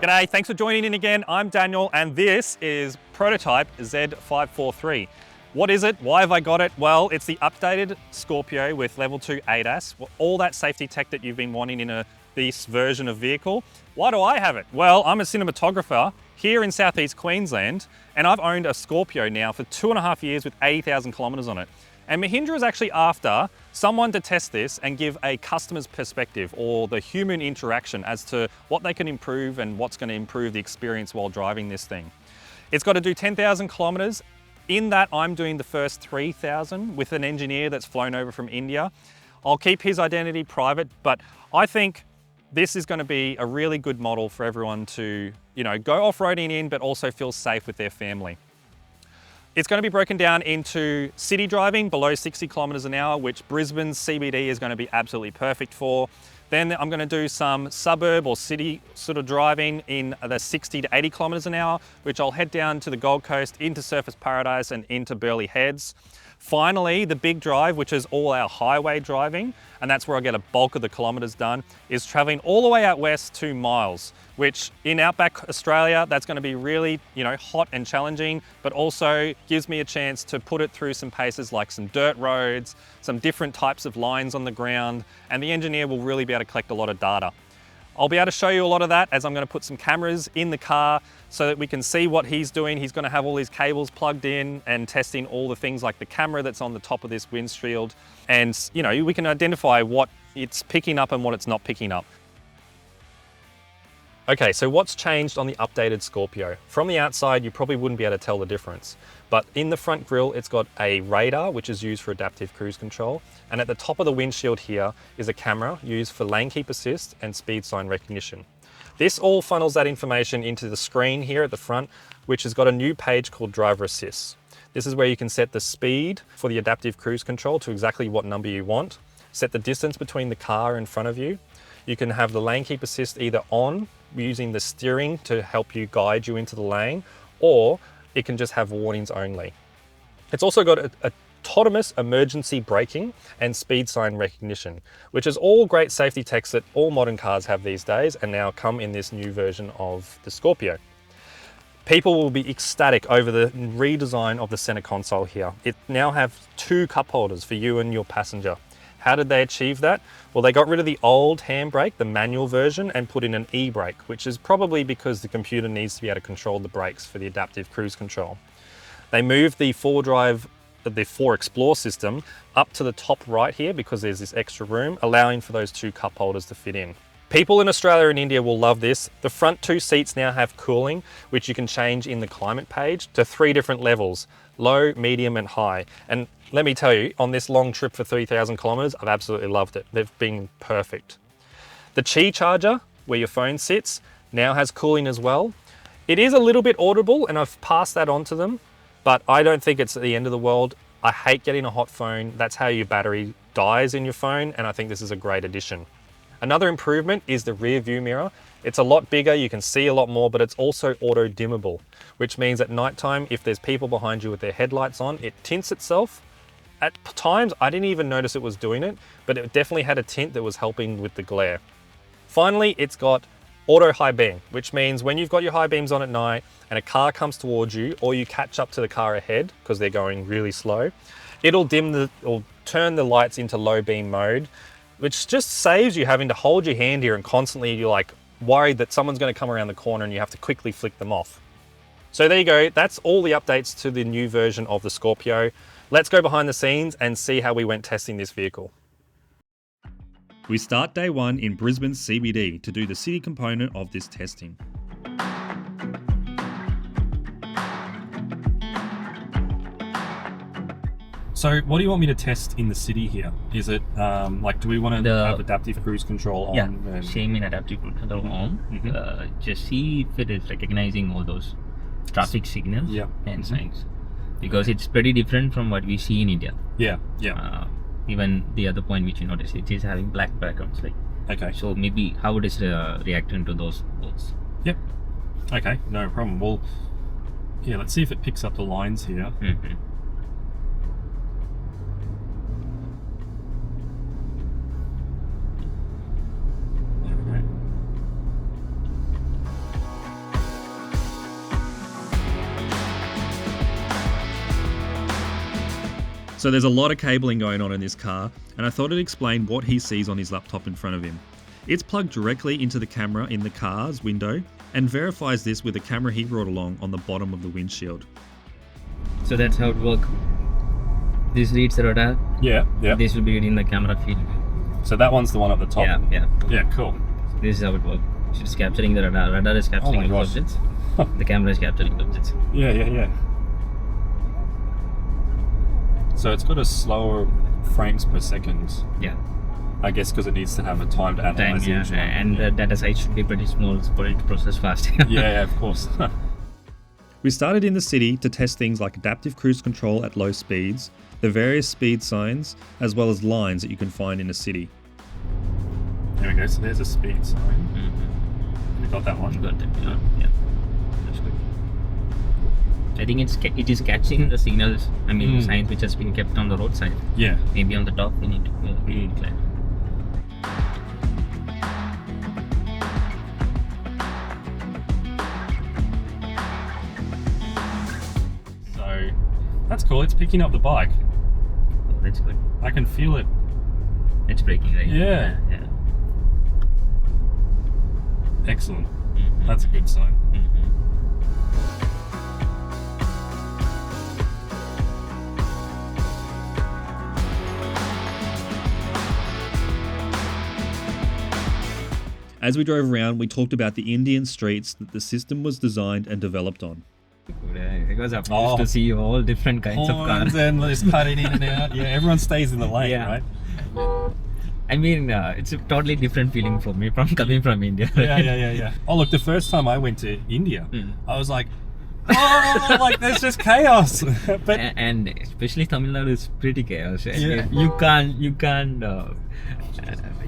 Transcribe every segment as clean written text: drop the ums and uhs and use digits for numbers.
G'day, thanks for joining in again. I'm Daniel and this is prototype Z543. What is it? Why have I got it? Well, it's the updated Scorpio with level 2 ADAS, all that safety tech that you've been wanting in this version of vehicle. Why do I have it? Well, I'm a cinematographer here in Southeast Queensland and I've owned a Scorpio now for 2.5 years with 80,000 kilometers on it. And Mahindra is actually after someone to test this and give a customer's perspective or the human interaction as to what they can improve and what's going to improve the experience while driving this thing. It's got to do 10,000 kilometers. In that, I'm doing the first 3,000 with an engineer that's flown over from India. I'll keep his identity private, but I think this is going to be a really good model for everyone to, go off-roading in, but also feel safe with their family. It's going to be broken down into city driving below 60 kilometers an hour, which Brisbane's CBD is going to be absolutely perfect for. Then I'm going to do some suburb or city sort of driving in the 60 to 80 kilometers an hour, which I'll head down to the Gold Coast, into Surfers Paradise and into Burleigh Heads. Finally, the big drive, which is all our highway driving, and that's where I get a bulk of the kilometers done, is traveling all the way out west 2 miles, which in outback Australia, that's going to be really, hot and challenging, but also gives me a chance to put it through some paces like some dirt roads, some different types of lines on the ground, and the engineer will really be able to collect a lot of data. I'll be able to show you a lot of that as I'm going to put some cameras in the car so that we can see what he's doing. He's going to have all his cables plugged in and testing all the things like the camera that's on the top of this windshield. And, we can identify what it's picking up and what it's not picking up. Okay, so what's changed on the updated Scorpio? From the outside, you probably wouldn't be able to tell the difference. But in the front grille, it's got a radar, which is used for adaptive cruise control. And at the top of the windshield here is a camera used for lane keep assist and speed sign recognition. This all funnels that information into the screen here at the front, which has got a new page called Driver Assist. This is where you can set the speed for the adaptive cruise control to exactly what number you want, set the distance between the car in front of you. You can have the lane keep assist either on, using the steering to help you guide you into the lane, or it can just have warnings only. It's also got autonomous emergency braking and speed sign recognition, which is all great safety techs that all modern cars have these days and now come in this new version of the Scorpio. People will be ecstatic over the redesign of the center console here. It now has 2 cup holders for you and your passenger. How did they achieve that? Well, they got rid of the old handbrake, the manual version, and put in an e-brake, which is probably because the computer needs to be able to control the brakes for the adaptive cruise control. They moved the 4Explore system up to the top right here because there's this extra room, allowing for those 2 cup holders to fit in. People in Australia and India will love this. The front 2 seats now have cooling, which you can change in the climate page to 3 different levels: low, medium, and high. And let me tell you, on this long trip for 3,000 kilometers, I've absolutely loved it. They've been perfect. The Qi charger, where your phone sits, now has cooling as well. It is a little bit audible, and I've passed that on to them, but I don't think it's the end of the world. I hate getting a hot phone. That's how your battery dies in your phone, and I think this is a great addition. Another improvement is the rear view mirror. It's a lot bigger, you can see a lot more, but it's also auto dimmable, which means at nighttime, if there's people behind you with their headlights on, it tints itself. At times, I didn't even notice it was doing it, but it definitely had a tint that was helping with the glare. Finally, it's got auto high beam, which means when you've got your high beams on at night and a car comes towards you, or you catch up to the car ahead because they're going really slow, it'll turn the lights into low beam mode, which just saves you having to hold your hand here and constantly you're like worried that someone's going to come around the corner and you have to quickly flick them off. So there you go, that's all the updates to the new version of the Scorpio. Let's go behind the scenes and see how we went testing this vehicle. We start day 1 in Brisbane CBD to do the city component of this testing. So what do you want me to test in the city here? Is it do we want to have adaptive cruise control on? Yeah, same in adaptive cruise control on. Just see if it is recognizing all those traffic signals and signs. Because it's pretty different from what we see in India. Even the other point which you notice, it is having black backgrounds. Okay. So maybe how it is reacting to those bolts. Yep. Okay, no problem. Well, yeah, let's see if it picks up the lines here. So there's a lot of cabling going on in this car, and I thought I'd explain what he sees on his laptop in front of him. It's plugged directly into the camera in the car's window and verifies this with a camera he brought along on the bottom of the windshield. So that's how it works. This reads the radar. Yeah. This will be reading the camera feed. So that one's the one at the top? Yeah, cool. This is how it works. It's capturing the radar. Radar is capturing the objects. The camera is capturing the objects. Yeah. So it's got a slower frames per second. Yeah. I guess because it needs to have a time to analyze it. And the data size should be pretty small for it to process fast. yeah, of course. We started in the city to test things like adaptive cruise control at low speeds, the various speed signs, as well as lines that you can find in a city. There we go, so there's a speed sign. We got that one. Got it, yeah. That's good. I think it is catching the signals, signs which has been kept on the roadside. Yeah. Maybe on the top we need to climb. So that's cool. It's picking up the bike. Oh, that's good. I can feel it. It's braking, right? Yeah. Excellent. That's a good sign. As we drove around, we talked about the Indian streets that the system was designed and developed on. Because I'm used to see all different kinds of cars. And just cutting in and out. Yeah, everyone stays in the lane, right? It's a totally different feeling for me from coming from India. Yeah. Oh, look, the first time I went to India, I was like, like there's just chaos. But and especially Tamil Nadu is pretty chaos. Yeah.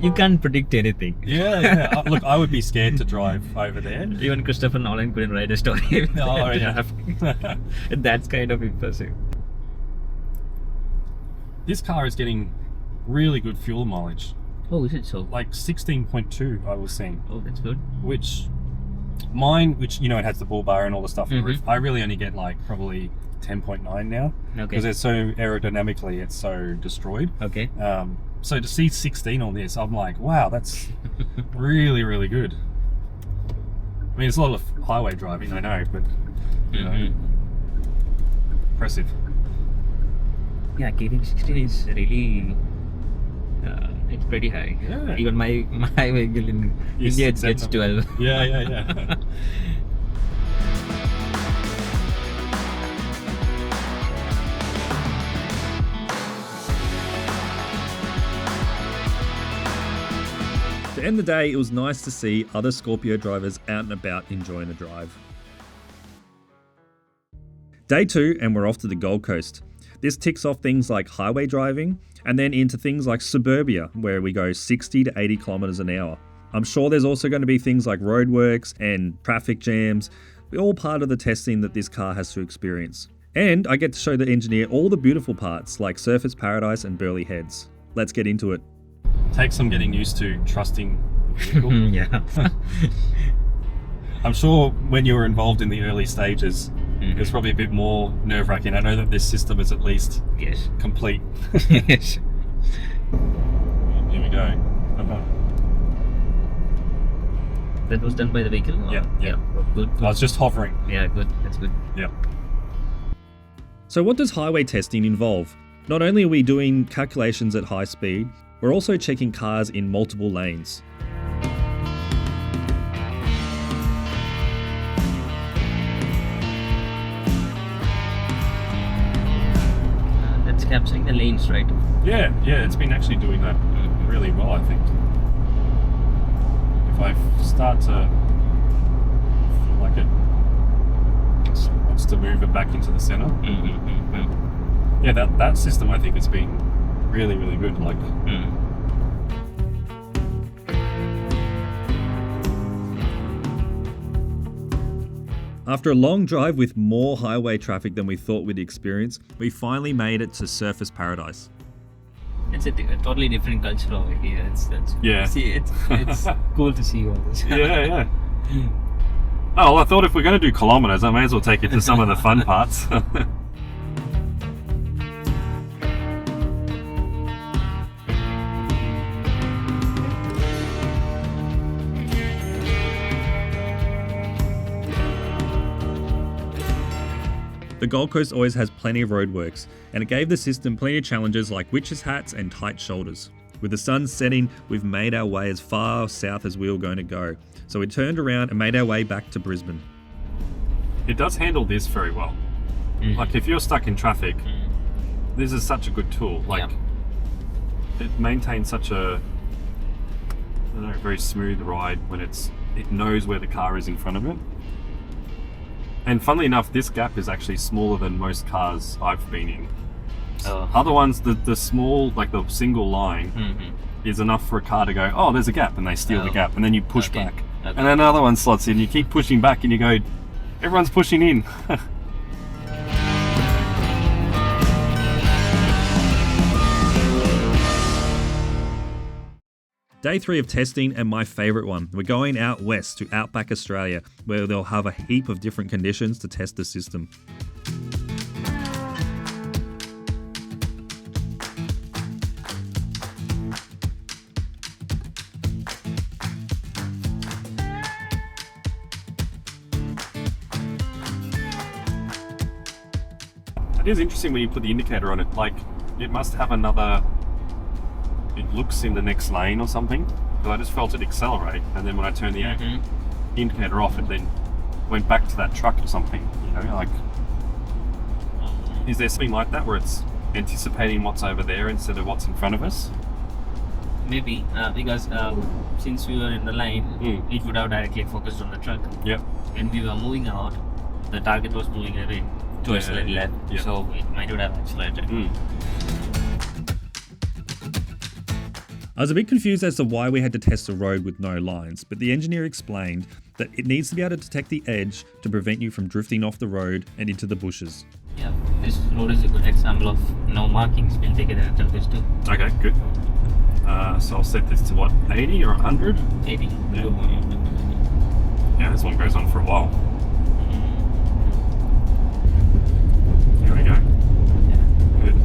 You can't predict anything. Yeah. Look, I would be scared to drive over there. Even Christopher Nolan couldn't write a story. Oh, yeah. That's kind of impressive. This car is getting really good fuel mileage. Oh, is it so? Like 16.2, I was seeing. Oh, that's good. Which it has the bull bar and all the stuff on the roof. I really only get like probably 10.9 now. Okay. Because it's so aerodynamically, it's so destroyed. Okay. So to see 16 on this, I'm like, wow, that's really, really good. I mean, it's a lot of highway driving, I know, but you know, impressive. Yeah, getting 16 is really, it's pretty high. Yeah. Even my vehicle in India it gets 12. Yeah. To end the day, it was nice to see other Scorpio drivers out and about enjoying the drive. Day 2, and we're off to the Gold Coast. This ticks off things like highway driving, and then into things like suburbia, where we go 60 to 80 kilometers an hour. I'm sure there's also going to be things like roadworks and traffic jams, all part of the testing that this car has to experience. And I get to show the engineer all the beautiful parts like Surfers Paradise and Burleigh Heads. Let's get into it. Takes some getting used to trusting the vehicle. Yeah. I'm sure when you were involved in the early stages, it was probably a bit more nerve-wracking. I know that this system is at least complete. Yes. Here we go. That was done by the vehicle? Yeah. Good. I was just hovering. Yeah, good. That's good. Yeah. So what does highway testing involve? Not only are we doing calculations at high speed, we're also checking cars in multiple lanes. That's capturing the lanes, right? Yeah, it's been actually doing that really well, I think. If I start to feel like it wants to move it back into the center. Yeah, that system I think has been really, really good. Like, after a long drive with more highway traffic than we thought we'd experience, we finally made it to Surfers Paradise. It's a totally different culture over here. It's cool to see all this. Yeah. Oh, well, I thought if we're going to do kilometers, I may as well take it to some of the fun parts. The Gold Coast always has plenty of roadworks, and it gave the system plenty of challenges like witches' hats and tight shoulders. With the sun setting, we've made our way as far south as we were going to go, so we turned around and made our way back to Brisbane. It does handle this very well. Like if you're stuck in traffic, this is such a good tool. Like it maintains such a very smooth ride when it knows where the car is in front of it. And funnily enough, this gap is actually smaller than most cars I've been in. Other ones, the small, like the single line is enough for a car to go, oh, there's a gap, and they steal the gap, and then you push back. And then another one slots in, you keep pushing back and you go, everyone's pushing in. Day 3 of testing and my favourite one. We're going out west to Outback Australia, where they'll have a heap of different conditions to test the system. It is interesting when you put the indicator on it, like it must have another, it looks in the next lane or something, because I just felt it accelerate, and then when I turned the indicator off, it then went back to that truck or something, you know, like, is there something like that where it's anticipating what's over there instead of what's in front of us? Maybe, because since we were in the lane, it would have directly focused on the truck. Yep. When we were moving out, the target was moving away towards the left, so it might have accelerated. I was a bit confused as to why we had to test a road with no lines, but the engineer explained that it needs to be able to detect the edge to prevent you from drifting off the road and into the bushes. Yeah, this road is a good example of no markings. We'll take advantage of this too. Okay, good. So I'll set this to what, 80 or 100? 80. Yeah, this one goes on for a while. Here we go. Good.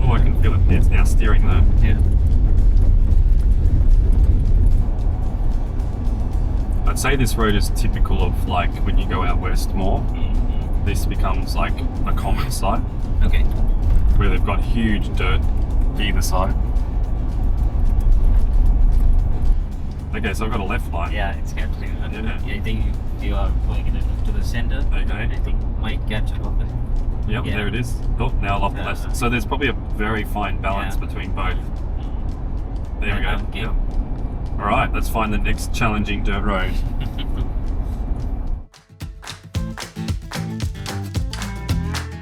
Oh, I can feel it. It's now steering the... Yeah. I'd say this road is typical of like when you go out west more. This becomes like a common sight. Okay. Where they've got huge dirt either side. Okay, so I've got a left line. Yeah, it's capturing. Yeah, I think you are going to the center. Okay. I think might catch it off it. Yep, there it is. Oh, now I'll off the left. So there's probably a very fine balance between both. There we go. Okay. Yep. All right, let's find the next challenging dirt road.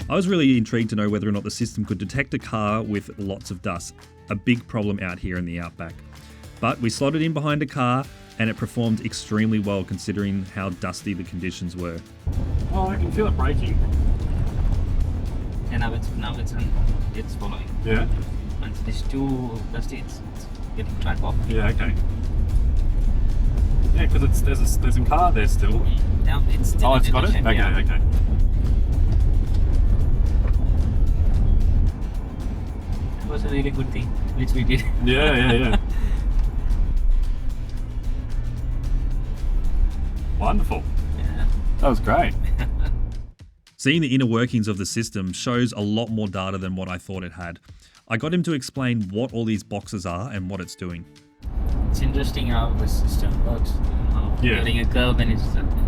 I was really intrigued to know whether or not the system could detect a car with lots of dust, a big problem out here in the outback. But we slotted in behind a car and it performed extremely well considering how dusty the conditions were. Oh, I can feel it braking. And now it's following. Yeah. Once it is too dusty, it's getting track off. Yeah, okay. Yeah, because there's a car there still. Yeah, it's still it's got it? Okay, yeah. Okay. It was a really good thing, which we did. Yeah. Wonderful. Yeah. That was great. Seeing the inner workings of the system shows a lot more data than what I thought it had. I got him to explain what all these boxes are and what it's doing. It's interesting how the system works. During a curve and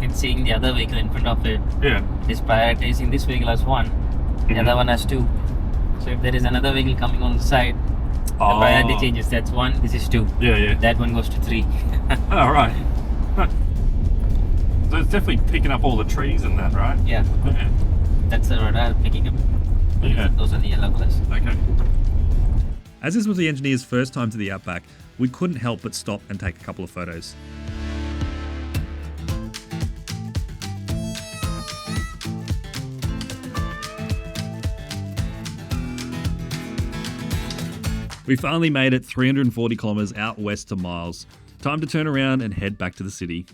it's seeing the other vehicle in front of it. Yeah. It's prioritizing this vehicle as one, the other one as two. So if there is another vehicle coming on the side, the priority changes. That's one, this is two. Yeah. That one goes to three. Oh, right. Huh. So it's definitely picking up all the trees and that, right? Yeah. Okay. That's the radar picking up. Yeah. Those are the yellow colors. Okay. As this was the engineer's first time to the Outback, we couldn't help but stop and take a couple of photos. We finally made it 340 kilometres out west to Miles. Time to turn around and head back to the city.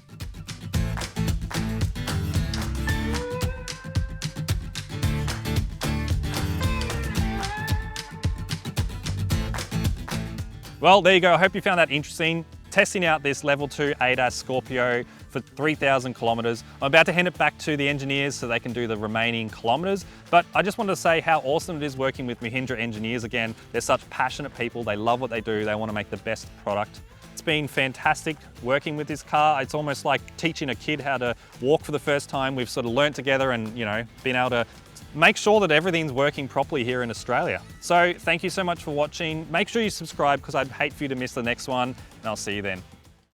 Well, there you go. I hope you found that interesting. Testing out this level 2 ADAS Scorpio for 3,000 kilometers. I'm about to hand it back to the engineers so they can do the remaining kilometers, but I just wanted to say how awesome it is working with Mahindra engineers again. They're such passionate people, they love what they do, they want to make the best product. It's been fantastic working with this car. It's almost like teaching a kid how to walk for the first time. We've sort of learnt together and, you know, been able to make sure that everything's working properly here in Australia. So thank you so much for watching. Make sure you subscribe because I'd hate for you to miss the next one, and I'll see you then.